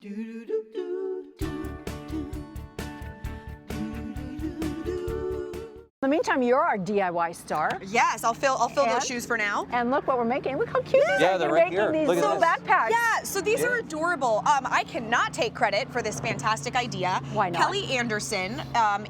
In the meantime, you're our DIY star. Yes, I'll fill those shoes for now. And look what we're making. Look how cute these are. they're You're right making here. these Look at little this. backpacks. Yeah, so these are adorable. I cannot take credit for this fantastic idea. Why not? Kelly Anderson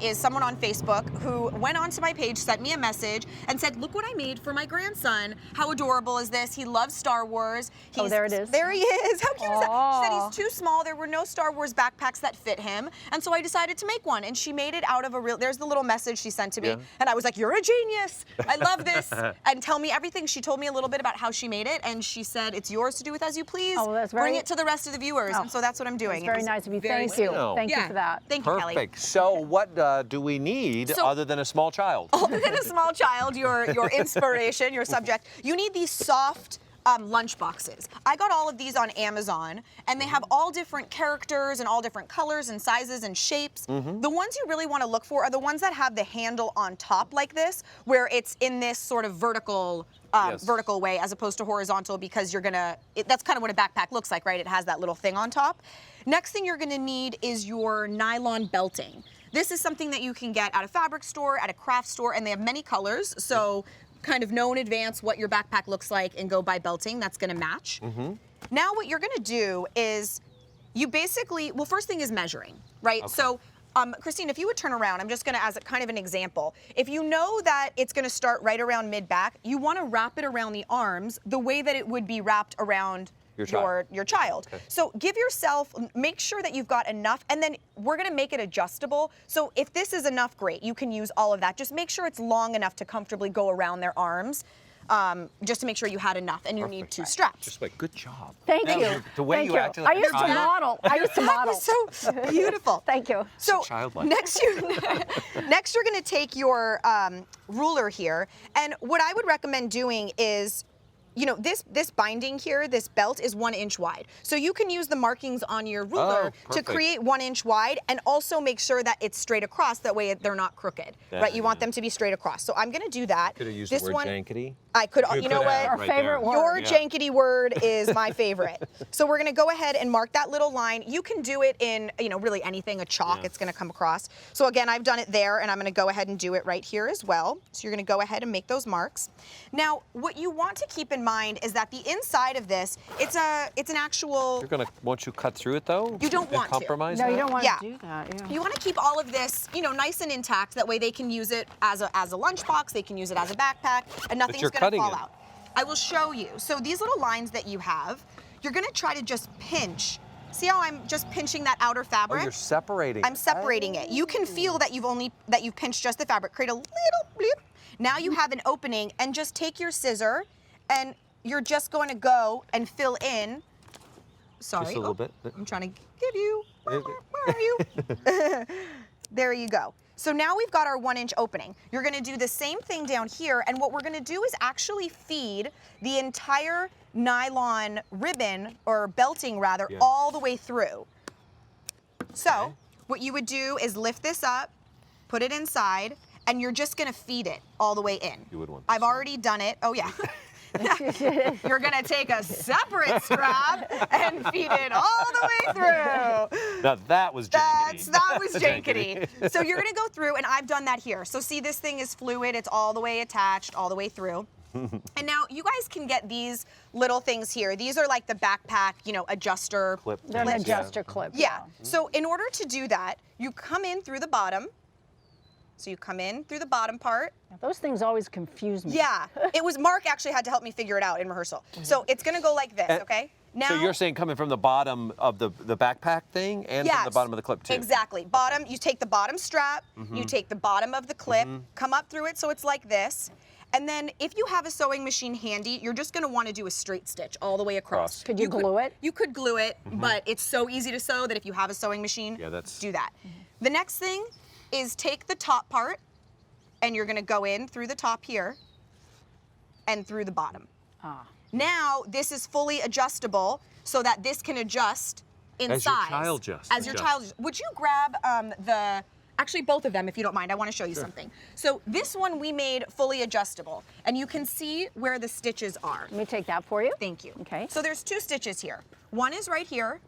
is someone on Facebook who went onto my page, sent me a message, and said, look what I made for my grandson. How adorable is this? He loves Star Wars. There it is. There he is. How cute is that? She said Aw. he's too small. There were no Star Wars backpacks that fit him. And so I decided to make one. And she made it out of a real, there's the little message she sent to me. Yeah. And I was like, you're a genius. I love this. And tell me everything. She told me a little bit about how she made it, and she said it's yours to do with as you please. Oh, that's Bring very- it to the rest of the viewers. Oh, And so that's what I'm doing. It's very nice of you. Thank you. sweet. Thank you Yeah. for that. Thank you, Kelly. Perfect. So what do we need So- other than a small child? Other than a small child, your inspiration, your subject, you need these soft lunch boxes. I got all of these on Amazon, and they have all different characters and all different colors and sizes and shapes. The ones you really want to look for are the ones that have the handle on top like this, where it's in this sort of vertical Yes. vertical way as opposed to horizontal, because you're gonna, that's kind of what a backpack looks like, right? It has that little thing on top. Next thing you're gonna need is your nylon belting. This is something that you can get at a fabric store, at a craft store, and they have many colors. So kind of know in advance what your backpack looks like and go buy belting that's gonna match. Now what you're gonna do is you basically, well, first thing is measuring, right? Okay. So Christine, if you would turn around, I'm just gonna, as a kind of an example, if you know that it's gonna start right around mid-back, you wanna wrap it around the arms the way that it would be wrapped around your child. Okay. So give yourself, make sure that you've got enough, and then we're gonna make it adjustable. So if this is enough, great, you can use all of that. Just make sure it's long enough to comfortably go around their arms, just to make sure you had a and you need Perfect. 2 straps. Just wait. Good job. Thank Now, you. The way Thank you you. acted like I a used to child. model. I used to model. So beautiful. Thank you. So childlike. next you're going to take your ruler here, and what I would recommend doing is, you know, this binding here, this belt is 1 inch wide. So you can use the markings on your ruler to perfect. create 1 inch wide, and also make sure that it's straight across. That way they're not crooked, right? You want them to be straight across. So I'm going to do that. Could have used this the word one, jankety. I could, You you know could what? have, Our right favorite there. word. Your Yeah. jankety word is my favorite. So we're gonna go ahead and mark that little line. You can do it in, you know, really anything, a chalk, Yeah. it's gonna come across. So again, I've done it there, and I'm gonna go ahead and do it right here as well. So you're gonna go ahead and make those marks. Now, what you want to keep in mind is that the inside of this, it's an actual, You're gonna, won't you cut through it though? You don't And want to. compromise No, that? you don't want Yeah. to do that. Yeah. you wanna keep all of this, you know, nice and intact. That way they can use it as a lunchbox, they can use it as a backpack, and nothing's you're gonna cutting fall it. out. I will show you. So these little lines that you have, you're gonna try to just pinch. See how I'm just pinching that outer Oh, fabric? you're separating. I'm separating it. You can feel that you've pinched just the fabric. Create a little blip. Now you have an opening, and just take your scissor, and you're just going to go and fill in. Sorry. Just a little bit. I'm trying to give you. Where are you? There you go. So now we've got our 1 inch opening. You're gonna do the same thing down here, and what we're gonna do is actually feed the entire nylon ribbon, or belting rather, Yeah. all the way through. So Okay. what you would do is lift this up, put it inside, and you're just gonna feed it all the way in. You would want I've this one. already done it. Oh yeah. You're gonna take a separate strap and feed it all the way through. Now that was jankety. That was jankety. So you're gonna go through, and I've done that here. So see, this thing is fluid. It's all the way attached, all the way through. And now you guys can get these little things here. These are like the backpack, you know, adjuster. Clip. They're an things, yeah. adjuster clip. Yeah. So in order to do that, you come in through the bottom. So you come in through the bottom part. Those things always confuse me. Yeah. It was Mark actually had to help me figure it out in rehearsal. So it's gonna go like this, And- okay? Now, So you're saying coming from the bottom of the backpack thing and from the Yes, bottom of the clip too? Exactly. Bottom, you take the bottom strap, you take the bottom of the clip, come up through it so it's like this. And then if you have a sewing machine handy, you're just gonna wanna do a straight stitch all the way across. Could you glue it? You could glue it, but it's so easy to sew that if you have a sewing machine, Yeah, that's- do that. The next thing is take the top part, and you're gonna go in through the top here and through the bottom. Ah. Now, this is fully adjustable so that this can adjust in As your size. child just As your adjusts. child. Would you grab actually both of them if you don't mind, I wanna show you something. So this one we made fully adjustable, and you can see where the stitches are. Let me take that for you. Thank you. Okay. So there's 2 stitches here. One is right here,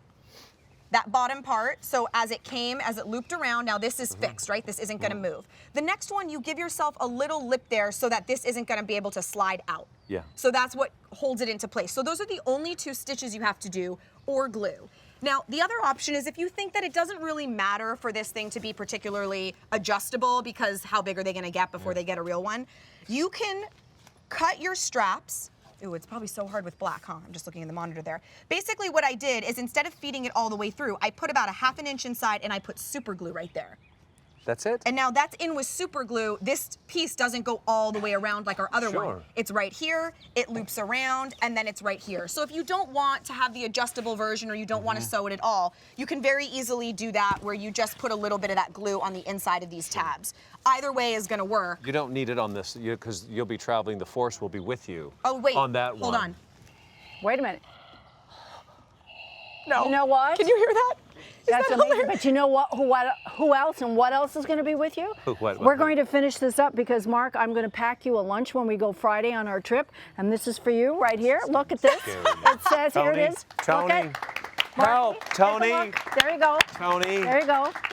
that bottom part. So as it looped around, now this is fixed, right? This isn't gonna move. The next one, you give yourself a little lip there so that this isn't gonna be able to slide out. Yeah. So that's what holds it into place. So those are the only 2 stitches you have to do, or glue. Now, the other option is if you think that it doesn't really matter for this thing to be particularly adjustable, because how big are they gonna get before they get a real one, you can cut your straps. Ooh, it's probably so hard with black, huh? I'm just looking at the monitor there. Basically what I did is instead of feeding it all the way through, I put about a 1/2 inch inside and I put super glue right there. That's it? And now that's in with super glue. This piece doesn't go all the way around like our other one. It's right here, it loops around, and then it's right here. So if you don't want to have the adjustable version or you don't want to sew it at all, you can very easily do that where you just put a little bit of that glue on the inside of these tabs. Either way is gonna work. You don't need it on this, because you'll be traveling, the force will be with you. Oh, wait, on that one. hold on. Wait a minute. No. You know what? Can you hear that? That's amazing. But you know what? Who else and what else is going to be with you? We're going to finish this up because, Mark, I'm going to pack you a lunch when we go Friday on our trip, and this is for you right here. Look at this. It says, here it is. Tony, Look at, help, Marky, Tony. take a look. There you go. Tony. There you go.